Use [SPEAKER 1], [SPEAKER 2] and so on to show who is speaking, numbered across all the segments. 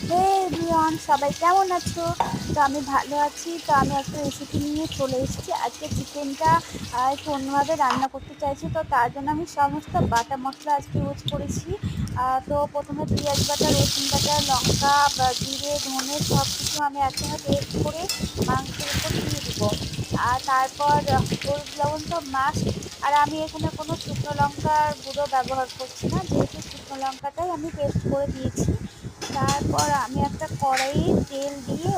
[SPEAKER 1] হে everyone, সবাই কেমন আছো? তো আমি ভালো আছি। তো আমি একটা রেসিপি নিয়ে চলে এসেছি। আজকে চিকেনটা একটু অন্যভাবে রান্না করতে চাইছি। তো তার জন্য আমি সমস্ত বাটা মশলা আজকে ইউজ করেছি। তো প্রথমে পেঁয়াজ বাটা, রসুন বাটা, লঙ্কা বা জিরে, ধনে সব কিছু আমি একসঙ্গে পেস্ট করে মাংসের উপর দিয়ে দিব। আর তারপর হলুদ লবণ তো মাস্ট। আর আমি এখানে কোনো শুকনো লঙ্কার গুঁড়ো ব্যবহার করছি না, যেহেতু শুকনো লঙ্কাটাই আমি পেস্ট করে দিয়েছি। তারপর আমি একটা কড়াইয়ে তেল দিয়ে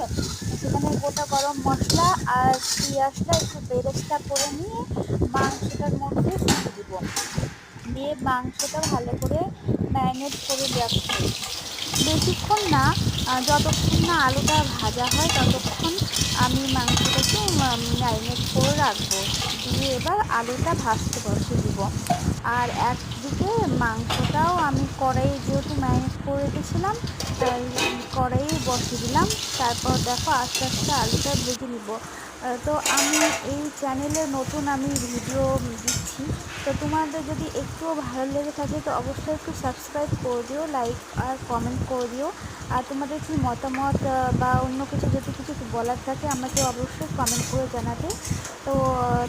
[SPEAKER 1] সেখানে গোটা গরম মশলা আর পেঁয়াজটা একটু বেরেস্তা করে নিয়ে মাংসটার মধ্যে দিয়ে দিব। দিয়ে মাংসটা ভালো করে ম্যারিনেট করে রাখবো। বেশিক্ষণ না, যতক্ষণ না আলুটা ভাজা হয় ততক্ষণ আমি মাংসটাকে ম্যারিনেট করে রাখবো। দিয়ে এবার আলুটা ভাজতে বসিয়ে দিব। আর একদিকে মাংসটাও আমি কড়াইয়ে যেহেতু ম্যারিনেট করে রেখেছিলাম, তাই কড়াইয়ে বসিয়ে দিলাম। তারপর দেখো আস্তে আস্তে আলুটা ভেজে নিব। তো আমি এই চ্যানেলে নতুন, আমি ভিডিও দিচ্ছি। তো তোমাদের যদি একটুও ভালো লেগে থাকে তো অবশ্যই একটু সাবস্ক্রাইব করে দিও, লাইক আর কমেন্ট করে দিও। আর তোমাদের কি মতামত বা অন্য কিছু যদি কিছু বলার থাকে আমাকে অবশ্যই কমেন্ট করে জানাবে। তো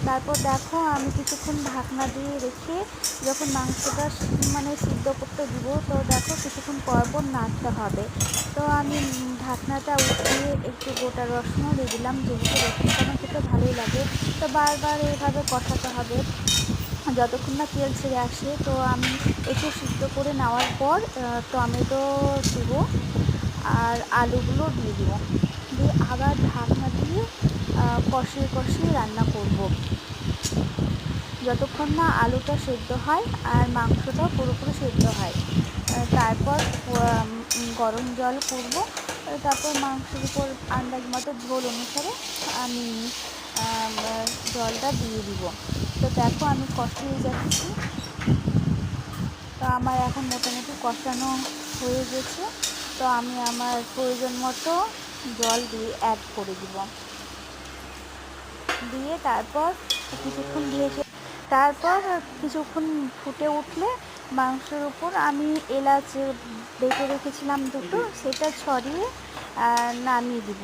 [SPEAKER 1] তারপর দেখো আমি কিছুক্ষণ ঢাকনা দিয়ে রেখে যখন মাংসটা মানে সিদ্ধ করতে দিব, তো দেখো কিছুক্ষণ পর পর নাড়তে হবে। তো আমি ঢাকনাটা উঠিয়ে একটু গোটা রসুনও দিয়ে দিলাম, যেহেতু রসুনটা আমার খেতে ভালোই লাগে। তো বারবার এইভাবে কষাতে হবে যতক্ষণ না তেল ছেড়ে আসে। তো আমি একটু সিদ্ধ করে নেওয়ার পর টমেটো দেব আর আলুগুলো দিয়ে দিব। দিয়ে আবার ঢাকনা দিয়ে কষিয়ে কষিয়ে রান্না করব যতক্ষণ না আলুটা সেদ্ধ হয় আর মাংসটাও পুরোপুরি সেদ্ধ হয়। তারপর গরম জল করব। তারপর মাংসের উপর আন্দাজ মতো ঝোল অনুসারে আমি জলটা দিয়ে দিব। তো দেখো আমি কষিয়ে যাচ্ছি। তো আমার এখন মোটামুটি কষানো হয়ে গেছে। তো আমি আমার প্রয়োজন মতো জল দিয়ে অ্যাড করে দিব। দিয়ে তারপর কিছুক্ষণ তারপর কিছুক্ষণ ফুটে উঠলে মাংসের উপর আমি এলাচ বেটে রেখেছিলাম দুটো, সেটা ছড়িয়ে নামিয়ে দিব।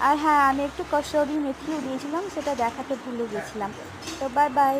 [SPEAKER 1] আর হ্যাঁ, আমি একটু কসুরি মেথিও দিয়েছিলাম, সেটা দেখাতে ভুলে গেছিলাম। তো বাই বাই।